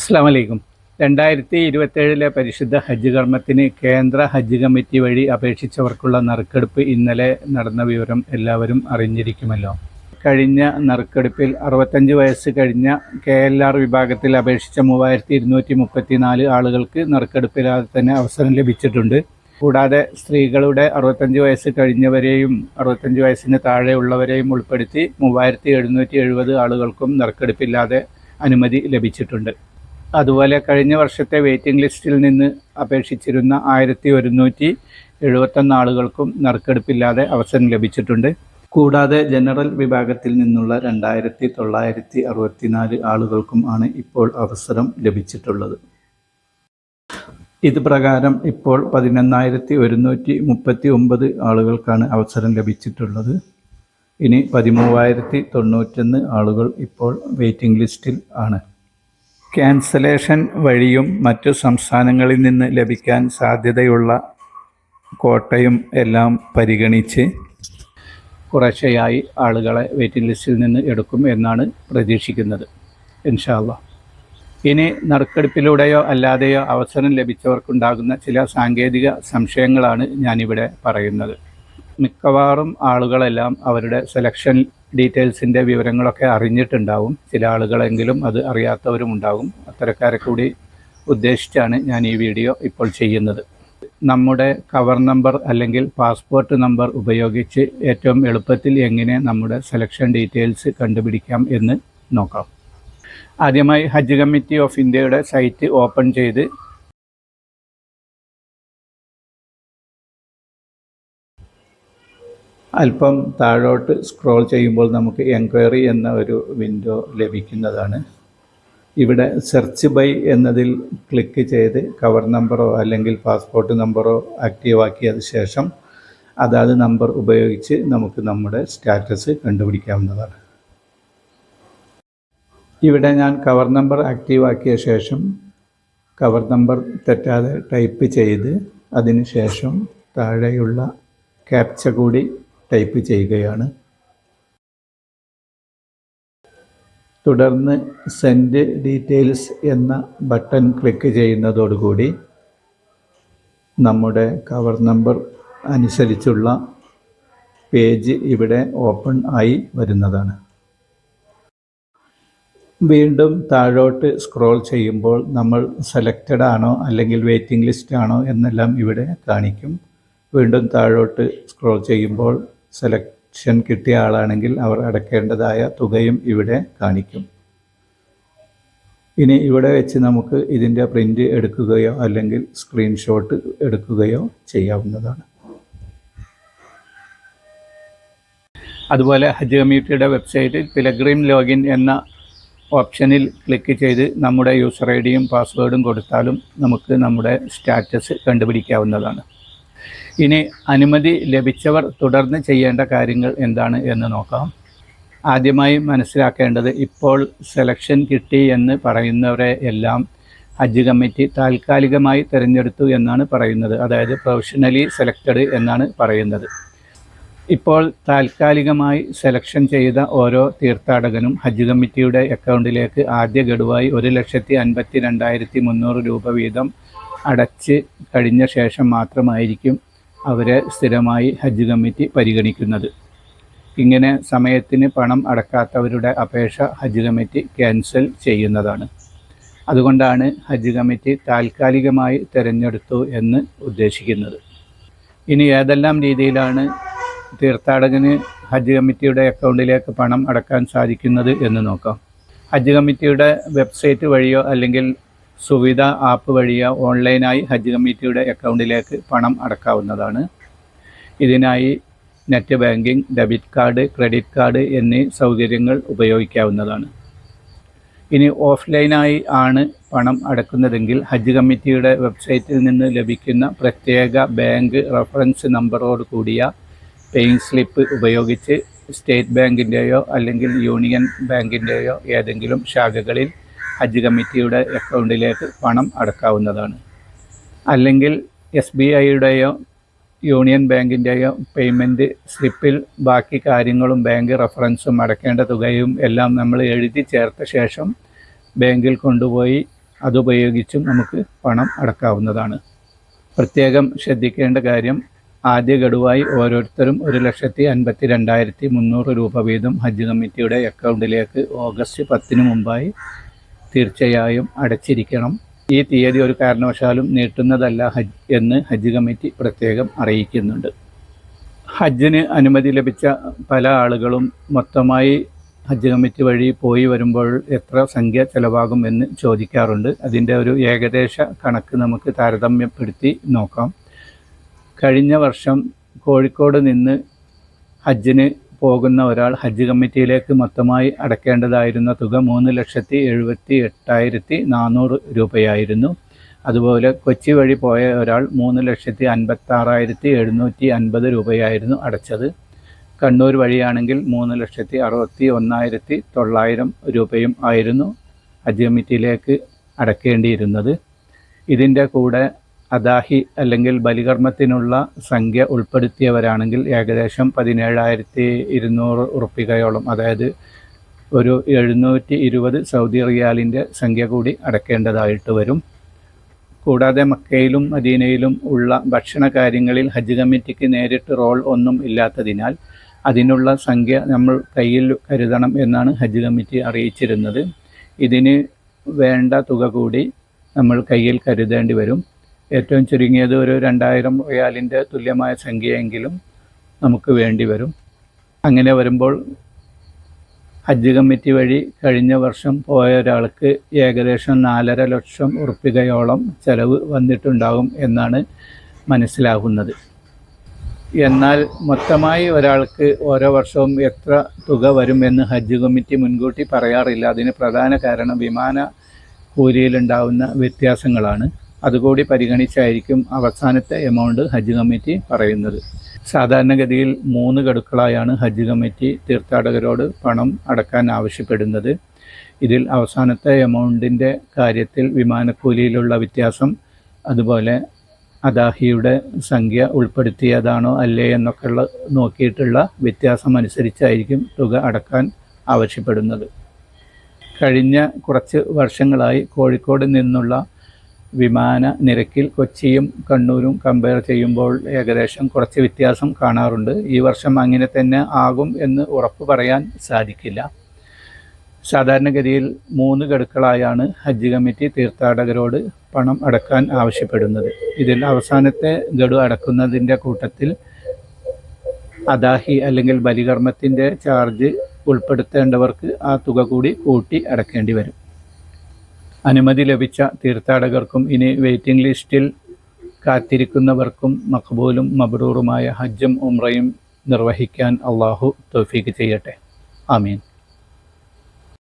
അസ്സലാമു അലൈക്കും. 2027 പരിശുദ്ധ ഹജ്ജ് കർമ്മത്തിന് കേന്ദ്ര ഹജ്ജ് കമ്മിറ്റി വഴി അപേക്ഷിച്ചവർക്കുള്ള നറുക്കെടുപ്പ് ഇന്നലെ നടന്ന വിവരം എല്ലാവരും അറിഞ്ഞിരിക്കുമല്ലോ. കഴിഞ്ഞ നറുക്കെടുപ്പിൽ 65 വയസ്സ് കഴിഞ്ഞ KLR വിഭാഗത്തിൽ അപേക്ഷിച്ച 3234 ആളുകൾക്ക് നറുക്കെടുപ്പില്ലാതെ തന്നെ അവസരം ലഭിച്ചിട്ടുണ്ട്. കൂടാതെ സ്ത്രീകളുടെ 65 വയസ്സ് കഴിഞ്ഞവരെയും 65 വയസ്സിന് താഴെയുള്ളവരെയും ഉൾപ്പെടുത്തി 3770 ആളുകൾക്കും നറുക്കെടുപ്പില്ലാതെ അനുമതി ലഭിച്ചിട്ടുണ്ട്. അതുപോലെ കഴിഞ്ഞ വർഷത്തെ വെയിറ്റിംഗ് ലിസ്റ്റിൽ നിന്ന് അപേക്ഷിച്ചിരുന്ന 1171 ആളുകൾക്കും നറുക്കെടുപ്പില്ലാതെ അവസരം ലഭിച്ചിട്ടുണ്ട്. കൂടാതെ ജനറൽ വിഭാഗത്തിൽ നിന്നുള്ള 2964 ആളുകൾക്കും ആണ് ഇപ്പോൾ അവസരം ലഭിച്ചിട്ടുള്ളത്. ഇത് പ്രകാരം ഇപ്പോൾ 11,139 ആളുകൾക്കാണ് അവസരം ലഭിച്ചിട്ടുള്ളത്. ഇനി 13,091 ആളുകൾ ഇപ്പോൾ വെയിറ്റിംഗ് ലിസ്റ്റിൽ ആണ്. ക്യാൻസലേഷൻ വഴിയും മറ്റു സംസ്ഥാനങ്ങളിൽ നിന്ന് ലഭിക്കാൻ സാധ്യതയുള്ള കോട്ടയും എല്ലാം പരിഗണിച്ച് കുറേശ്ശെയായി ആളുകളെ വെയിറ്റിംഗ് ലിസ്റ്റിൽ നിന്ന് എടുക്കും എന്നാണ് പ്രതീക്ഷിക്കുന്നത്. ഇൻഷാ അല്ലാഹ്. ഇനി നറുക്കെടുപ്പിലൂടെയോ അല്ലാതെയോ അവസരം ലഭിച്ചവർക്കുണ്ടാകുന്ന ചില സാങ്കേതിക സംശയങ്ങളാണ് ഞാനിവിടെ പറയുന്നത്. മിക്കവാറും ആളുകളെല്ലാം അവരുടെ സെലക്ഷൻ ഡീറ്റെയിൽസിൻ്റെ വിവരങ്ങളൊക്കെ അറിഞ്ഞിട്ടുണ്ടാവും. ചില ആളുകളെങ്കിലും അത് അറിയാത്തവരും ഉണ്ടാകും. അത്തരക്കാരെ കൂടി ഉദ്ദേശിച്ചാണ് ഞാൻ ഈ വീഡിയോ ഇപ്പോൾ ചെയ്യുന്നത്. നമ്മുടെ കവർ നമ്പർ അല്ലെങ്കിൽ പാസ്പോർട്ട് നമ്പർ ഉപയോഗിച്ച് ഏറ്റവും എളുപ്പത്തിൽ എങ്ങനെ നമ്മുടെ സെലക്ഷൻ ഡീറ്റെയിൽസ് കണ്ടുപിടിക്കാം എന്ന് നോക്കാം. ആദ്യമായി ഹജ്ജ് കമ്മിറ്റി ഓഫ് ഇന്ത്യയുടെ സൈറ്റ് ഓപ്പൺ ചെയ്ത് അല്പം താഴോട്ട് സ്ക്രോൾ ചെയ്യുമ്പോൾ നമുക്ക് എൻക്വയറി എന്ന ഒരു വിൻഡോ ലഭിക്കുന്നതാണ്. ഇവിടെ സെർച്ച് ബൈ എന്നതിൽ ക്ലിക്ക് ചെയ്ത് കവർ നമ്പറോ അല്ലെങ്കിൽ പാസ്പോർട്ട് നമ്പറോ ആക്റ്റീവാക്കിയതിന് ശേഷം അതാത് നമ്പർ ഉപയോഗിച്ച് നമുക്ക് നമ്മുടെ സ്റ്റാറ്റസ് കണ്ടുപിടിക്കാവുന്നതാണ്. ഇവിടെ ഞാൻ കവർ നമ്പർ ആക്റ്റീവാക്കിയ ശേഷം കവർ നമ്പർ തെറ്റാതെ ടൈപ്പ് ചെയ്ത് അതിന് ശേഷം താഴെയുള്ള ക്യാപ്ച കൂടി ടൈപ്പ് ചെയ്യുകയാണ്. തുടർന്ന് സെൻഡ് ഡീറ്റെയിൽസ് എന്ന ബട്ടൺ ക്ലിക്ക് ചെയ്യുന്നതോടുകൂടി നമ്മുടെ കവർ നമ്പർ അനുസരിച്ചുള്ള പേജ് ഇവിടെ ഓപ്പൺ ആയി വരുന്നതാണ്. വീണ്ടും താഴോട്ട് സ്ക്രോൾ ചെയ്യുമ്പോൾ നമ്മൾ സെലക്റ്റഡ് ആണോ അല്ലെങ്കിൽ വെയിറ്റിംഗ് ലിസ്റ്റ് ആണോ എന്നെല്ലാം ഇവിടെ കാണിക്കും. വീണ്ടും താഴോട്ട് സ്ക്രോൾ ചെയ്യുമ്പോൾ സെലക്ഷൻ കിട്ടിയ ആളാണെങ്കിൽ അവർ അടയ്ക്കേണ്ടതായ തുകയും ഇവിടെ കാണിക്കും. ഇനി ഇവിടെ വെച്ച് നമുക്ക് ഇതിൻ്റെ പ്രിൻ്റ് എടുക്കുകയോ അല്ലെങ്കിൽ സ്ക്രീൻഷോട്ട് എടുക്കുകയോ ചെയ്യാവുന്നതാണ്. അതുപോലെ ഹജ്ജ് കമ്മിറ്റിയുടെ വെബ്സൈറ്റിൽ പിലഗ്രിം ലോഗിൻ എന്ന ഓപ്ഷനിൽ ക്ലിക്ക് ചെയ്ത് നമ്മുടെ യൂസർ ഐ ഡിയും പാസ്വേഡും കൊടുത്താലും നമുക്ക് നമ്മുടെ സ്റ്റാറ്റസ് കണ്ടുപിടിക്കാവുന്നതാണ്. ഇനി അനുമതി ലഭിച്ചവർ തുടർന്ന് ചെയ്യേണ്ട കാര്യങ്ങൾ എന്താണ് എന്ന് നോക്കാം. ആദ്യമായി മനസ്സിലാക്കേണ്ടത്, ഇപ്പോൾ സെലക്ഷൻ കിട്ടി എന്ന് പറയുന്നവരെ എല്ലാം ഹജ്ജ് കമ്മിറ്റി താൽക്കാലികമായി തിരഞ്ഞെടുത്തു എന്നാണ് പറയുന്നത്. അതായത് പ്രൊവിഷണലി സെലക്റ്റഡ് എന്നാണ് പറയുന്നത്. ഇപ്പോൾ താൽക്കാലികമായി സെലക്ഷൻ ചെയ്ത ഓരോ തീർത്ഥാടകനും ഹജ്ജ് കമ്മിറ്റിയുടെ അക്കൗണ്ടിലേക്ക് ആദ്യ ഗഡുവായി 1,52,300 രൂപ വീതം അടച്ച് കഴിഞ്ഞ ശേഷം മാത്രമായിരിക്കും അവരെ സ്ഥിരമായി ഹജ്ജ് കമ്മിറ്റി പരിഗണിക്കുന്നത്. ഇങ്ങനെ സമയത്തിന് പണം അടക്കാത്തവരുടെ അപേക്ഷ ഹജ്ജ് കമ്മിറ്റി ക്യാൻസൽ ചെയ്യുന്നതാണ്. അതുകൊണ്ടാണ് ഹജ്ജ് കമ്മിറ്റി താൽക്കാലികമായി തിരഞ്ഞെടുത്തു എന്ന് ഉദ്ദേശിക്കുന്നത്. ഇനി ഏതെല്ലാം രീതിയിലാണ് തീർത്ഥാടകന് ഹജ്ജ് കമ്മിറ്റിയുടെ അക്കൗണ്ടിലേക്ക് പണം അടക്കാൻ സാധിക്കുന്നത് എന്ന് നോക്കാം. ഹജ്ജ് കമ്മിറ്റിയുടെ വെബ്സൈറ്റ് വഴിയോ അല്ലെങ്കിൽ സുവിധ ആപ്പ് വഴിയോ ഓൺലൈനായി ഹജ്ജ് കമ്മിറ്റിയുടെ അക്കൗണ്ടിലേക്ക് പണം അടക്കാവുന്നതാണ്. ഇതിനായി net banking, debit card, credit card എന്നീ സൗകര്യങ്ങൾ ഉപയോഗിക്കാവുന്നതാണ്. ഇനി ഓഫ്ലൈനായി ആണ് പണം അടക്കുന്നതെങ്കിൽ ഹജ്ജ് കമ്മിറ്റിയുടെ വെബ്സൈറ്റിൽ നിന്ന് ലഭിക്കുന്ന പ്രത്യേക ബാങ്ക് റഫറൻസ് നമ്പറോട് കൂടിയ പേയിങ് സ്ലിപ്പ് ഉപയോഗിച്ച് സ്റ്റേറ്റ് ബാങ്കിൻ്റെയോ അല്ലെങ്കിൽ യൂണിയൻ ബാങ്കിൻ്റെയോ ഏതെങ്കിലും ശാഖകളിൽ ഹജ്ജ് കമ്മിറ്റിയുടെ അക്കൗണ്ടിലേക്ക് പണം അടക്കാവുന്നതാണ്. അല്ലെങ്കിൽ SBIയുടെയോ യൂണിയൻ ബാങ്കിൻ്റെയോ പേയ്മെൻറ്റ് സ്ലിപ്പിൽ ബാക്കി കാര്യങ്ങളും ബാങ്ക് റഫറൻസും അടയ്ക്കേണ്ട തുകയും എല്ലാം നമ്മൾ എഴുതി ചേർത്ത ശേഷം ബാങ്കിൽ കൊണ്ടുപോയി അതുപയോഗിച്ചും നമുക്ക് പണം അടക്കാവുന്നതാണ്. പ്രത്യേകം ശ്രദ്ധിക്കേണ്ട കാര്യം, ആദ്യ ഗഡുവായി ഓരോരുത്തരും 1,52,300 രൂപ വീതം ഹജ്ജ് കമ്മിറ്റിയുടെ അക്കൗണ്ടിലേക്ക് ഓഗസ്റ്റ് 10 മുമ്പായി തീർച്ചയായും അടച്ചിരിക്കണം. ഈ തീയതി ഒരു കാരണവശാലും നീട്ടുന്നതല്ല എന്ന് ഹജ്ജ് കമ്മിറ്റി പ്രത്യേകം അറിയിക്കുന്നുണ്ട്. ഹജ്ജിന് അനുമതി ലഭിച്ച പല ആളുകളും മൊത്തമായി ഹജ്ജ് കമ്മിറ്റി വഴി പോയി വരുമ്പോൾ എത്ര സംഖ്യ ചിലവാകും എന്ന് ചോദിക്കാറുണ്ട്. അതിൻ്റെ ഒരു ഏകദേശ കണക്ക് നമുക്ക് താരതമ്യപ്പെടുത്തി നോക്കാം. കഴിഞ്ഞ വർഷം കോഴിക്കോട് നിന്ന് ഹജ്ജിന് പോകുന്ന ഒരാൾ ഹജ്ജ് കമ്മിറ്റിയിലേക്ക് മൊത്തമായി അടയ്ക്കേണ്ടതായിരുന്ന തുക 3,78,400 രൂപയായിരുന്നു. അതുപോലെ കൊച്ചി വഴി പോയ ഒരാൾ 3,56,750 രൂപയായിരുന്നു അടച്ചത്. കണ്ണൂർ വഴിയാണെങ്കിൽ 3,61,900 രൂപയും ആയിരുന്നു ഹജ്ജ് കമ്മിറ്റിയിലേക്ക് അടയ്ക്കേണ്ടിയിരുന്നത്. ഇതിൻ്റെ കൂടെ അദാഹി അല്ലെങ്കിൽ ബലികർമ്മത്തിനുള്ള സംഖ്യ ഉൾപ്പെടുത്തിയവരാണെങ്കിൽ ഏകദേശം 17,200 ഉറുപ്പികയോളം, അതായത് ഒരു 720 സൗദി റിയാലിൻ്റെ സംഖ്യ കൂടി അടയ്ക്കേണ്ടതായിട്ട് വരും. കൂടാതെ മക്കയിലും മദീനയിലും ഉള്ള ഭക്ഷണ കാര്യങ്ങളിൽ ഹജ്ജ് കമ്മിറ്റിക്ക് നേരിട്ട് റോൾ ഒന്നും ഇല്ലാത്തതിനാൽ അതിനുള്ള സംഖ്യ നമ്മൾ കയ്യിൽ കരുതണം എന്നാണ് ഹജ്ജ് കമ്മിറ്റി അറിയിച്ചിരുന്നത്. ഇതിന് വേണ്ട തുക കൂടി നമ്മൾ കയ്യിൽ കരുതേണ്ടി വരും. ഏറ്റവും ചുരുങ്ങിയത് ഒരു 2,000 റിയാലിൻ്റെ തുല്യമായ സംഖ്യയെങ്കിലും നമുക്ക് വേണ്ടി വരും. അങ്ങനെ വരുമ്പോൾ ഹജ്ജ് കമ്മിറ്റി വഴി കഴിഞ്ഞ വർഷം പോയ ഒരാൾക്ക് ഏകദേശം 4.5 ലക്ഷം ഉറുപ്പികയോളം ചെലവ് വന്നിട്ടുണ്ടാകും എന്നാണ് മനസ്സിലാകുന്നത്. എന്നാൽ മൊത്തമായി ഒരാൾക്ക് ഓരോ വർഷവും എത്ര തുക വരുമെന്ന് ഹജ്ജ് കമ്മിറ്റി മുൻകൂട്ടി പറയാറില്ല. അതിന് പ്രധാന കാരണം വിമാന കൂലിയിലുണ്ടാകുന്ന വ്യത്യാസങ്ങളാണ്. അതുകൂടി പരിഗണിച്ചായിരിക്കും അവസാനത്തെ എമൗണ്ട് ഹജ്ജ് കമ്മിറ്റി പറയുന്നത്. സാധാരണഗതിയിൽ 3 ഗഡുക്കളായാണ് ഹജ്ജ് കമ്മിറ്റി തീർത്ഥാടകരോട് പണം അടക്കാൻ ആവശ്യപ്പെടുന്നത്. ഇതിൽ അവസാനത്തെ എമൗണ്ടിൻ്റെ കാര്യത്തിൽ വിമാനക്കൂലിയിലുള്ള വ്യത്യാസം, അതുപോലെ അദാഹിയുടെ സംഖ്യ ഉൾപ്പെടുത്തിയതാണോ അല്ലേ എന്നൊക്കെ നോക്കിയിട്ടുള്ള വ്യത്യാസം അനുസരിച്ചായിരിക്കും തുക അടക്കാൻ ആവശ്യപ്പെടുന്നത്. കഴിഞ്ഞ കുറച്ച് വർഷങ്ങളായി കോഴിക്കോട് നിന്നുള്ള വിമാന നിരക്കിൽ കൊച്ചിയും കണ്ണൂരും കമ്പയർ ചെയ്യുമ്പോൾ ഏകദേശം കുറച്ച് വ്യത്യാസം കാണാറുണ്ട്. ഈ വർഷം അങ്ങനെ തന്നെ ആകും എന്ന് ഉറപ്പ് പറയാൻ സാധിക്കില്ല. സാധാരണഗതിയിൽ 3 ഗഡുക്കളായാണ് ഹജ്ജ് കമ്മിറ്റി തീർത്ഥാടകരോട് പണം അടക്കാൻ ആവശ്യപ്പെടുന്നത്. ഇതിൽ അവസാനത്തെ ഗഡു അടക്കുന്നതിൻ്റെ കൂട്ടത്തിൽ അദാഹി അല്ലെങ്കിൽ ബലികർമ്മത്തിൻ്റെ ചാർജ് ഉൾപ്പെടുത്തേണ്ടവർക്ക് ആ തുക കൂടി കൂട്ടി അടക്കേണ്ടി വരും. അനുമതി ലഭിച്ച തീർത്ഥാടകർക്കും ഇനി വെയിറ്റിംഗ് ലിസ്റ്റിൽ കാത്തിരിക്കുന്നവർക്കും മഖ്ബൂലും മബ്രൂറുമായ ഹജ്ജും ഉംറയും നിർവഹിക്കാൻ അള്ളാഹു തൗഫീഖ് ചെയ്യട്ടെ. ആമീൻ.